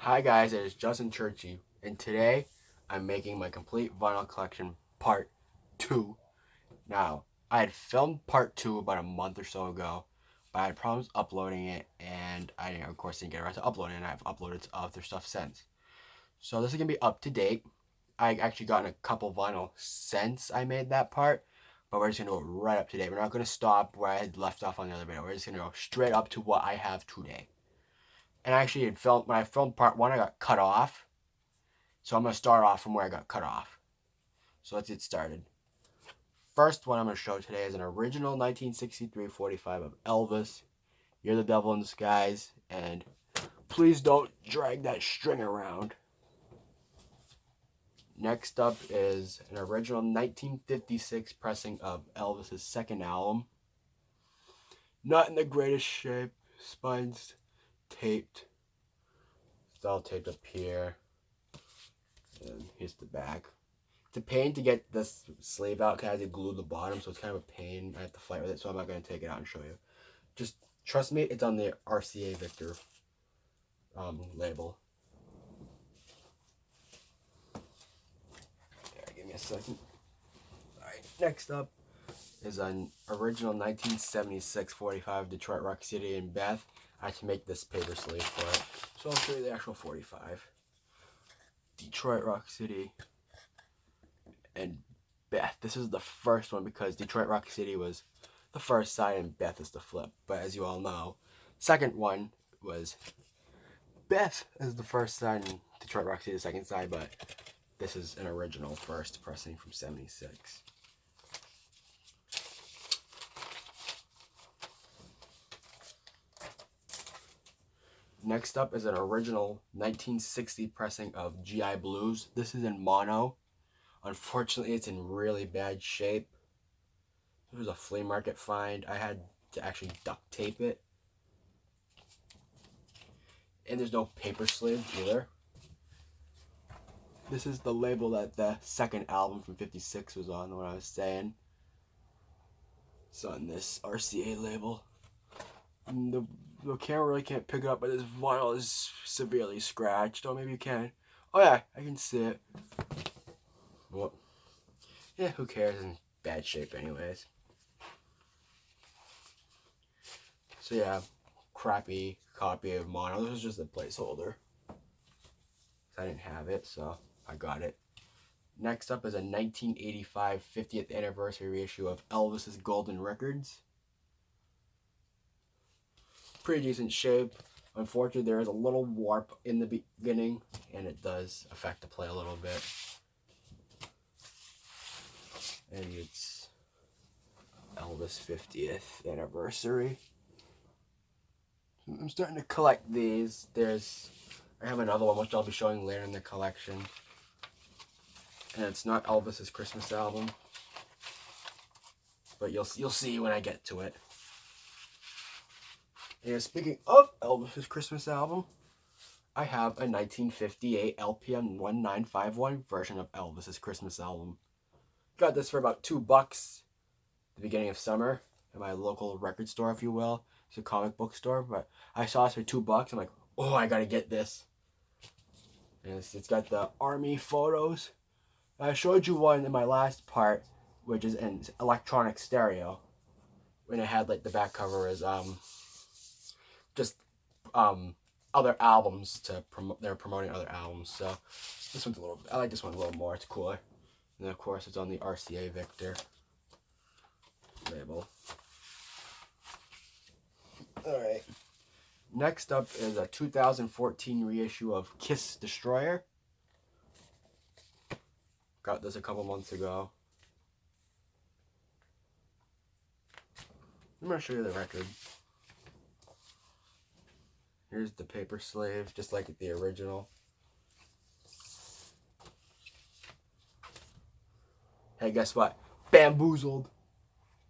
Hi guys, it is Justin Churchy, and today I'm making my complete vinyl collection part 2. Now, I had filmed part 2 about a month or so ago, but I had problems uploading it, and I of course didn't get around to uploading it, and I've uploaded other stuff since. So this is going to be up to date. I actually gotten a couple vinyl since I made that part, but we're just going to go right up to date. We're not going to stop where I had left off on the other video. We're just going to go straight up to what I have today. And I actually had filmed, when I filmed part 1, I got cut off. So I'm going to start off from where I got cut off. So let's get started. First one I'm going to show today is an original 1963 45 of Elvis. You're the Devil in Disguise, and please don't drag that string around. Next up is an original 1956 pressing of Elvis's second album. Not in the greatest shape. Spines taped. It's all taped up here. And here's the back. It's a pain to get this sleeve out because I had to glue the bottom, so it's kind of a pain. I have to fight with it, so I'm not going to take it out and show you. Just trust me, it's on the RCA Victor label. Yeah, give me a second. Alright, next up is an original 1976 45 Detroit Rock City in Beth. I had to make this paper sleeve for it. So I'll show you the actual 45. Detroit Rock City and Beth. This is the first one because Detroit Rock City was the first side and Beth is the flip. But as you all know, second one was Beth as the first side and Detroit Rock City the second side, but this is an original first pressing from 76. Next up is an original 1960 pressing of GI Blues. This is in mono. Unfortunately, it's in really bad shape. It was a flea market find. I had to actually duct tape it. And there's no paper sleeve either. This is the label that the second album from 56 was on, what I was saying. It's on this RCA label. And the camera really can't pick it up, but this vinyl is severely scratched. Oh, maybe you can. Oh yeah, I can see it. Well, yeah, who cares? It's in bad shape anyways. So yeah, crappy copy of mono. This was just a placeholder. I didn't have it, so I got it. Next up is a 1985 50th anniversary reissue of Elvis's Golden Records. Pretty decent shape. Unfortunately, there is a little warp in the beginning, and it does affect the play a little bit. And it's Elvis 50th anniversary. I'm starting to collect these. I have another one which I'll be showing later in the collection. And it's not Elvis's Christmas album, but you'll see when I get to it. And speaking of Elvis's Christmas album, I have a 1958 LPM 1951 version of Elvis's Christmas album. Got this for about $2 at the beginning of summer at my local record store, if you will. It's a comic book store, but I saw this for $2. I'm like, oh, I gotta get this. And it's got the army photos. I showed you one in my last part, which is in electronic stereo. When it had like the back cover is just other albums to promote. They're promoting other albums, so this one's I like this one a little more. It's cooler. And then of course it's on the RCA Victor label. All right. Next up is a 2014 reissue of Kiss Destroyer. Got this a couple months ago. I'm going to show you the record. Here's the paper sleeve, just like the original. Hey, guess what? Bamboozled.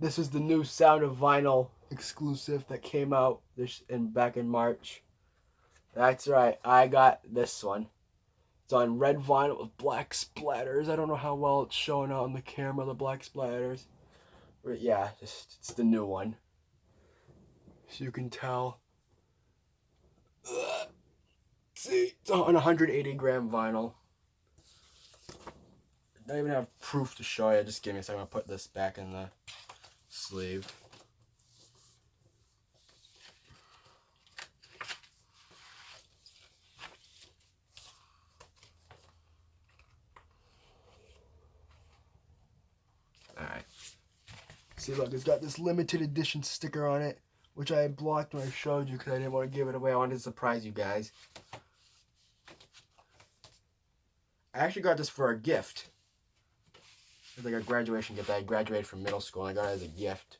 This is the new Sound of Vinyl exclusive that came out back in March. That's right, I got this one. It's on red vinyl with black splatters. I don't know how well it's showing out on the camera, the black splatters. But yeah, it's the new one. So you can tell. See, it's on 180 gram vinyl. I don't even have proof to show you. Just give me a second. I'll put this back in the sleeve. Alright. See, look, it's got this limited edition sticker on it, which I blocked when I showed you because I didn't want to give it away. I wanted to surprise you guys. I actually got this for a gift. It's like a graduation gift. I graduated from middle school and I got it as a gift.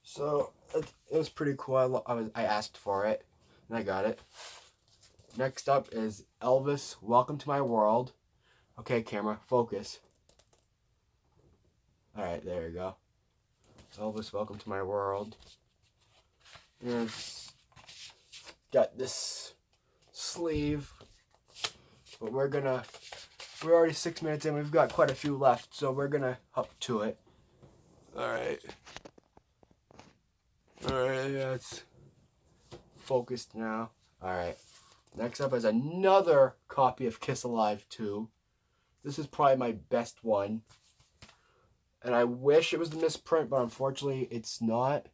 So it was pretty cool. I asked for it and I got it. Next up is Elvis, Welcome to My World. Okay, camera, focus. Alright, there you go. Elvis, Welcome to My World. And it's got this sleeve. But we're already 6 minutes in. We've got quite a few left, so we're gonna hop to it. Alright. Alright, yeah, it's focused now. Alright. Next up is another copy of Kiss Alive 2. This is probably my best one. And I wish it was the misprint, but unfortunately it's not.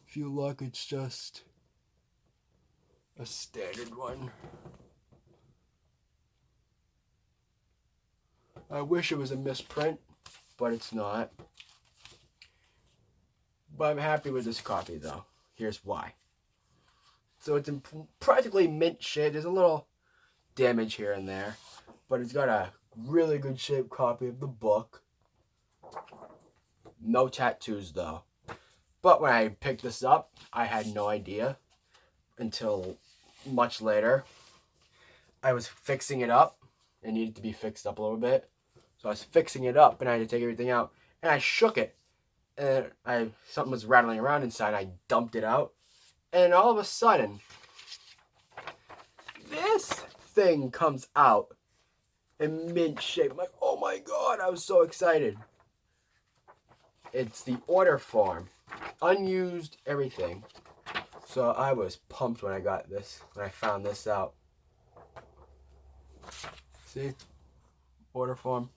If you look, it's just a standard one. I wish it was a misprint, but it's not. But I'm happy with this copy, though. Here's why. So it's in practically mint shape. There's a little damage here and there, but it's got a really good shaped copy of the book. No tattoos, though. But when I picked this up, I had no idea until much later. I was fixing it up. It needed to be fixed up a little bit. So I was fixing it up and I had to take everything out. And I shook it. And something was rattling around inside. I dumped it out. And all of a sudden, this thing comes out in mint shape. I'm like, oh my god, I was so excited. It's the order form. Unused everything. So I was pumped when I got this, when I found this out. See? Order form.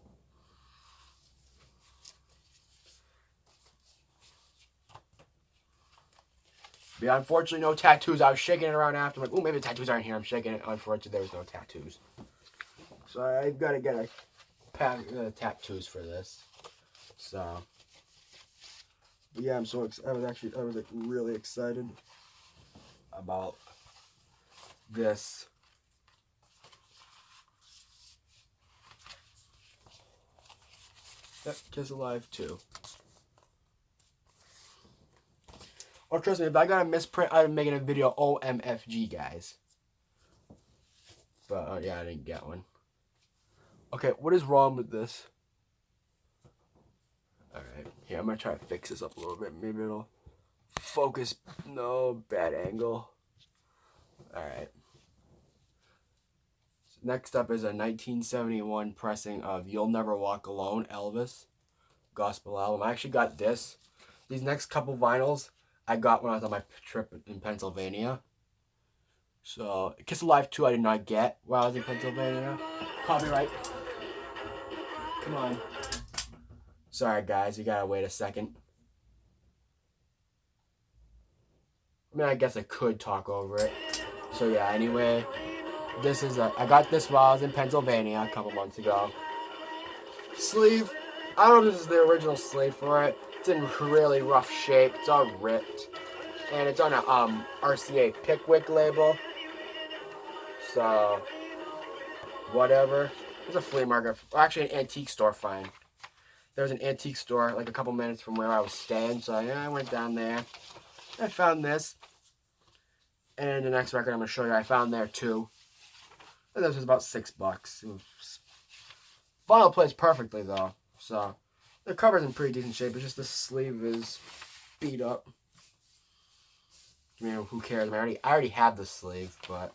But yeah, unfortunately, no tattoos. I was shaking it around after. I'm like, oh, maybe the tattoos aren't here. I'm shaking it. Unfortunately, there was no tattoos. So I've got to get a pack of tattoos for this. So, but yeah, I'm so excited. I was like really excited about this. Yep, Kiss Alive 2. Oh, trust me, if I got a misprint, I'd be making a video OMFG, guys. But, yeah, I didn't get one. Okay, what is wrong with this? Alright, here, I'm going to try to fix this up a little bit. Maybe it'll focus. No, bad angle. Alright. So next up is a 1971 pressing of You'll Never Walk Alone, Elvis. Gospel album. I actually got this. These next couple vinyls I got when I was on my trip in Pennsylvania. So, Kiss Alive 2 I did not get while I was in Pennsylvania. Copyright. Come on. Sorry, guys. You gotta wait a second. I mean, I guess I could talk over it. So, yeah, anyway. I got this while I was in Pennsylvania a couple months ago. Sleeve. I don't know if this is the original sleeve for it. It's in really rough shape. It's all ripped. And it's on a RCA Pickwick label. So, whatever. There's a flea market. Actually, an antique store find. There was an antique store like a couple minutes from where I was staying. So, yeah, I went down there. I found this. And the next record I'm going to show you, I found there too. And this was about $6. Vinyl plays perfectly, though. So, the cover's in pretty decent shape. It's just the sleeve is beat up. I mean, who cares? I already have the sleeve, but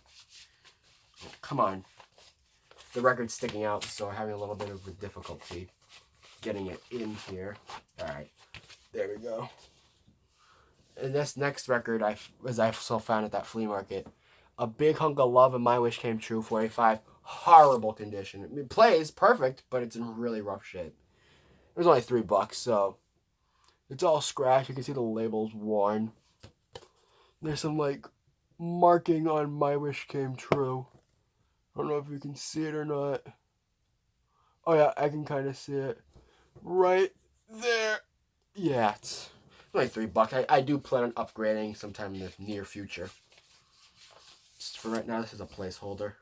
come on. The record's sticking out, so I'm having a little bit of a difficulty getting it in here. Alright, there we go. And this next record I also found at that flea market. A Big Hunk of Love and My Wish Came True 45. Horrible condition. It plays perfect, but it's in really rough shape. It was only $3, so it's all scratched. You can see the label's worn. There's some like marking on My Wish Came True. I don't know if you can see it or not. Oh yeah, I can kind of see it right there. Yeah, it's only $3. I do plan on upgrading sometime in the near future. Just for right now, this is a placeholder.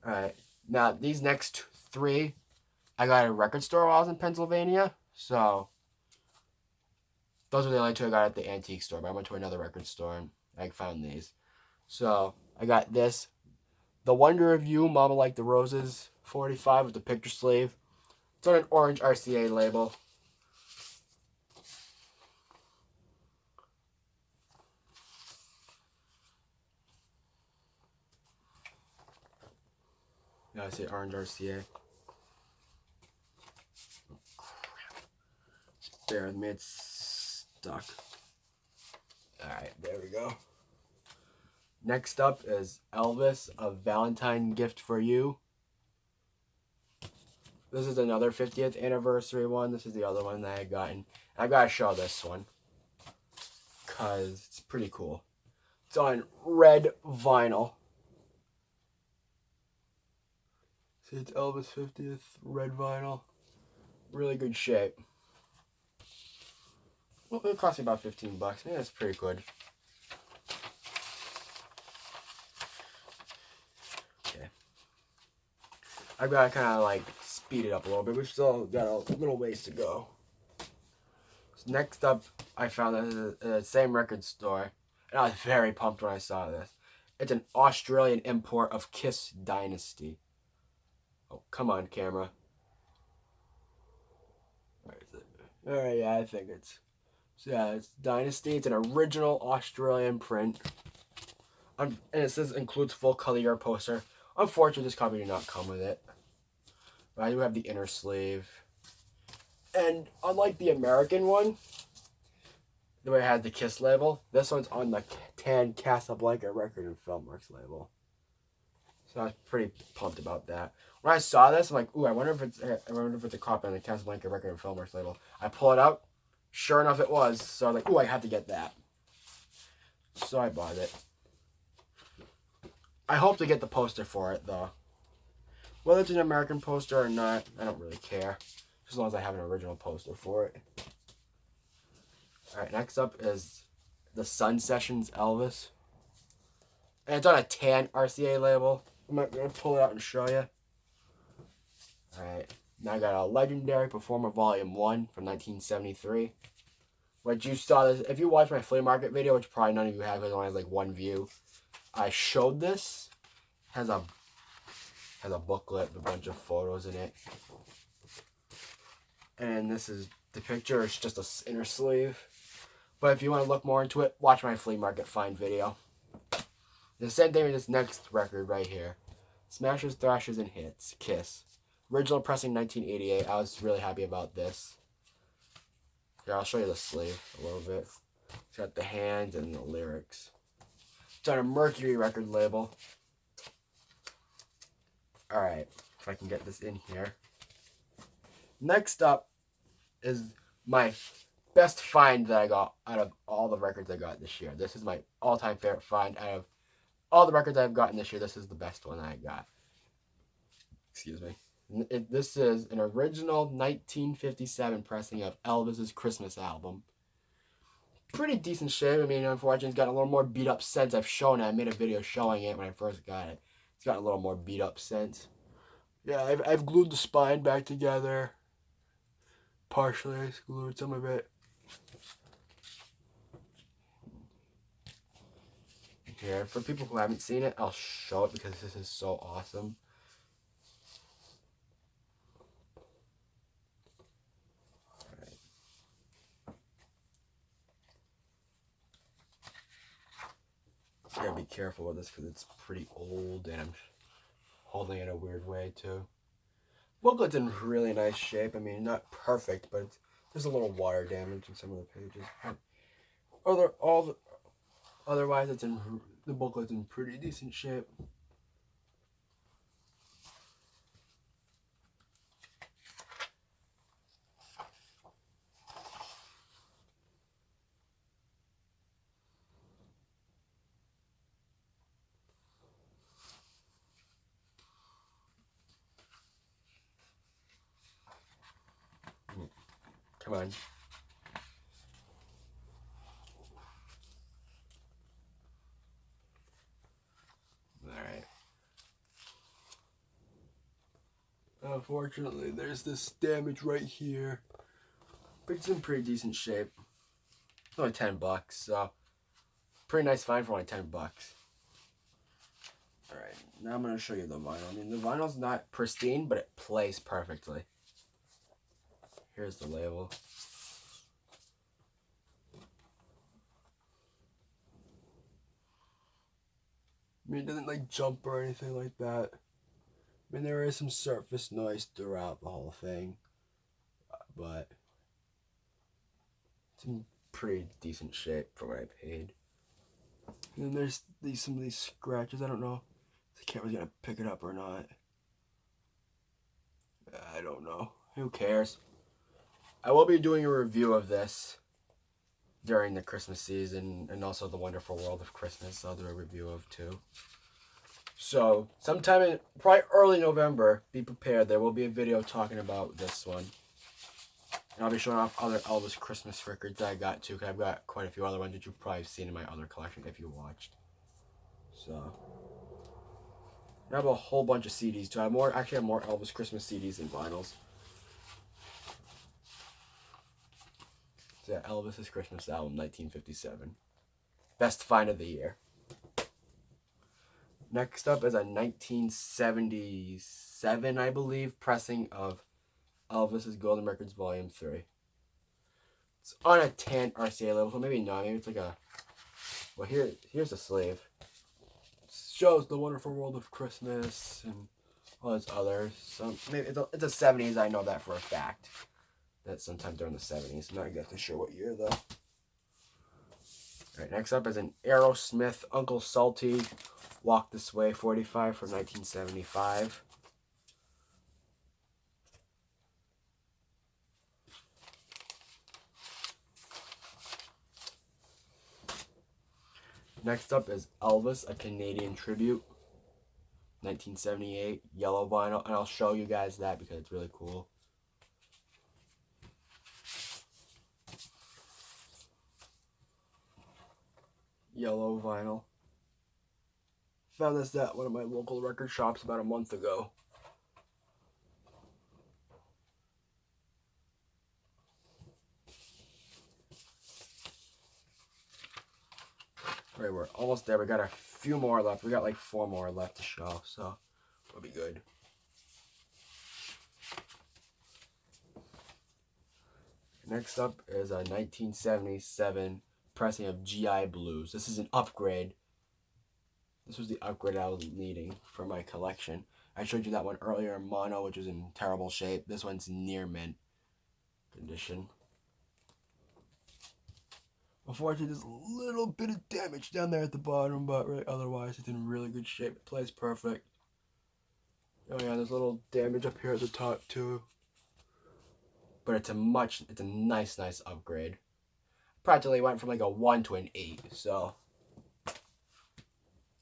Alright, now these next 3, I got at a record store while I was in Pennsylvania. So, those are the only 2 I got at the antique store. But I went to another record store and I found these. So, I got this. The Wonder of You, Mama Like the Roses 45 with the picture sleeve. It's on an orange RCA label. Yeah, I see orange RCA. Just bear with me, it's stuck. Alright, there we go. Next up is Elvis, A Valentine Gift for You. This is another 50th anniversary one. This is the other one that I had gotten. I gotta show this one, because it's pretty cool. It's on red vinyl. See, it's Elvis 50th, red vinyl. Really good shape. Well, it cost me about $15. Yeah, that's pretty good. Okay. I've got to kind of like speed it up a little bit. We've still got a little ways to go. So next up, I found this at the same record store. And I was very pumped when I saw this. It's an Australian import of Kiss Dynasty. Oh, come on, camera. Where is it? Alright, yeah, I think it's... So yeah, it's Dynasty. It's an original Australian print. And it says includes full color year poster. Unfortunately, this copy did not come with it. But I do have the inner sleeve. And unlike the American one, the way it has the Kiss label, this one's on the tan Casablanca Record and Film Works label. So I was pretty pumped about that. When I saw this, I'm like, ooh, I wonder if it's a copy on the Casablanca Record and Film Works label. I pull it out. Sure enough, it was. So I was like, ooh, I have to get that. So I bought it. I hope to get the poster for it, though. Whether it's an American poster or not, I don't really care. As long as I have an original poster for it. Alright, next up is the Sun Sessions Elvis. And it's on a tan RCA label. I'm going to pull it out and show you. Alright, now I got a Legendary Performer Volume 1 from 1973. Which you saw this, if you watched my flea market video, which probably none of you have, because it only has like 1 view. I showed this. Has a booklet with a bunch of photos in it. And this is the picture. It's just an inner sleeve. But if you want to look more into it, watch my flea market find video. The same thing with this next record right here. Smashes, Thrashes, and Hits. Kiss. Original pressing 1988. I was really happy about this. Here, I'll show you the sleeve a little bit. It's got the hands and the lyrics. It's on a Mercury record label. Alright, if I can get this in here. Next up is my best find that I got out of all the records I got this year. This is my all-time favorite find out of all the records I've gotten this year. This is the best one I got. Excuse me. This is an original 1957 pressing of Elvis's Christmas album. Pretty decent shape. I mean, unfortunately, it's got a little more beat up since I've shown it. I made a video showing it when I first got it. It's got a little more beat up since. Yeah, I've glued the spine back together. Partially, I glued some of it. Here, for people who haven't seen it, I'll show it because this is so awesome. I gotta be careful with this because it's pretty old and I'm holding it in a weird way too. Booklet's in really nice shape. I mean, not perfect, but there's a little water damage in some of the pages. Otherwise, the booklet's in pretty decent shape. Come on. Alright. Unfortunately, there's this damage right here. But it's in pretty decent shape. It's only $10, so pretty nice find for only $10. Alright, now I'm going to show you the vinyl. I mean, the vinyl's not pristine, but it plays perfectly. Here's the label. I mean, it doesn't like jump or anything like that. I mean, there is some surface noise throughout the whole thing, but it's in pretty decent shape for what I paid. And then there's some of these scratches. I don't know if the camera's gonna pick it up or not. I don't know. Who cares? I will be doing a review of this during the Christmas season, and also the Wonderful World of Christmas I'll do a review of too. So sometime in probably early November, be prepared. There will be a video talking about this one. And I'll be showing off other Elvis Christmas records that I got too, because I've got quite a few other ones that you've probably seen in my other collection if you watched. So I have a whole bunch of CDs too. I actually have more Elvis Christmas CDs than vinyls. So yeah, Elvis's Christmas album, 1957. Best find of the year. Next up is a 1977, I believe, pressing of Elvis's Golden Records Volume 3. It's on a tan RCA label, so maybe not. Maybe it's like a... Well, here's the sleeve. It shows the Wonderful World of Christmas and all its others. So maybe it's a 70s, I know that for a fact. That sometime during the 70s. I'm not exactly sure what year, though. Alright, next up is an Aerosmith Uncle Salty Walk This Way 45 from 1975. Next up is Elvis, A Canadian Tribute, 1978, yellow vinyl, and I'll show you guys that because it's really cool. Yellow vinyl. Found this at one of my local record shops about a month ago. Alright, we're almost there. We got a few more left. We got like 4 more left to show, so we'll be good. Next up is a 1977 pressing of GI Blues. This is an upgrade. This was the upgrade I was needing for my collection. I showed you that one earlier in mono, which was in terrible shape. This one's near mint condition. Unfortunately, there's a little bit of damage down there at the bottom, but right, otherwise it's in really good shape. It plays perfect. Oh yeah, there's a little damage up here at the top too. But it's a nice upgrade. Practically went from like a 1 to an 8, so.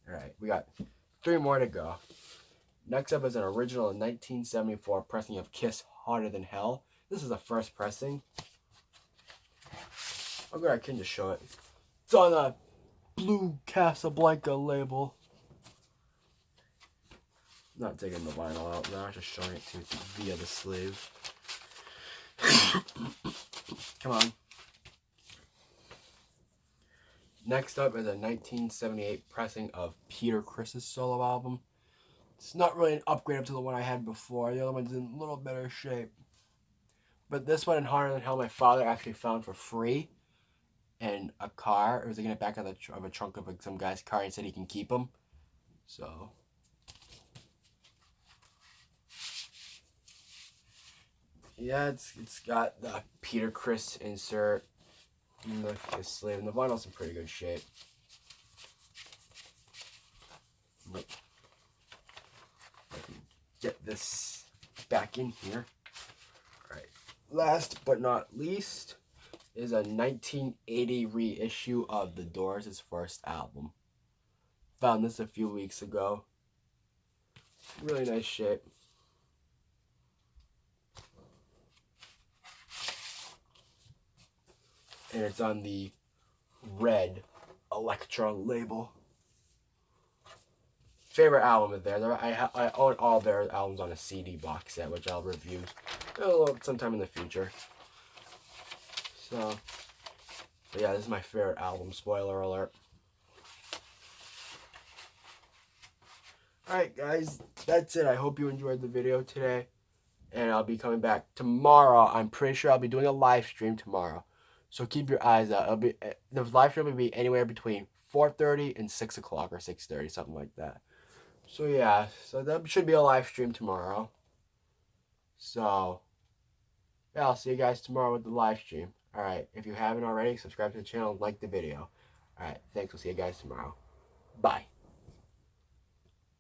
Alright, we got 3 more to go. Next up is an original 1974 pressing of Kiss Harder Than Hell. This is the first pressing. I'm glad I can just show it. It's on a blue Casablanca label. Not taking the vinyl out now, just showing it to you via the sleeve. Come on. Next up is a 1978 pressing of Peter Criss's solo album. It's not really an upgrade up to the one I had before. The other one's in a little better shape. But this one in Harder Than Hell, my father actually found for free in a car. It was like in the back of a trunk of some guy's car, and said he can keep them. So yeah, it's got the Peter Criss insert in the sleeve, and the vinyl's in pretty good shape. get this back in here. All right. Last but not least is a 1980 reissue of The Doors' first album. Found this a few weeks ago. Really nice shape. And it's on the red Electron label. Favorite album is there. I own all their albums on a CD box set, which I'll review sometime in the future. So, but yeah, this is my favorite album. Spoiler alert. Alright guys, that's it. I hope you enjoyed the video today. And I'll be coming back tomorrow. I'm pretty sure I'll be doing a live stream tomorrow. So keep your eyes out. The live stream will be anywhere between 4:30 and 6 o'clock or 6:30, something like that. So yeah, so that should be a live stream tomorrow. So yeah, I'll see you guys tomorrow with the live stream. Alright, if you haven't already, subscribe to the channel and like the video. Alright, thanks. We'll see you guys tomorrow. Bye.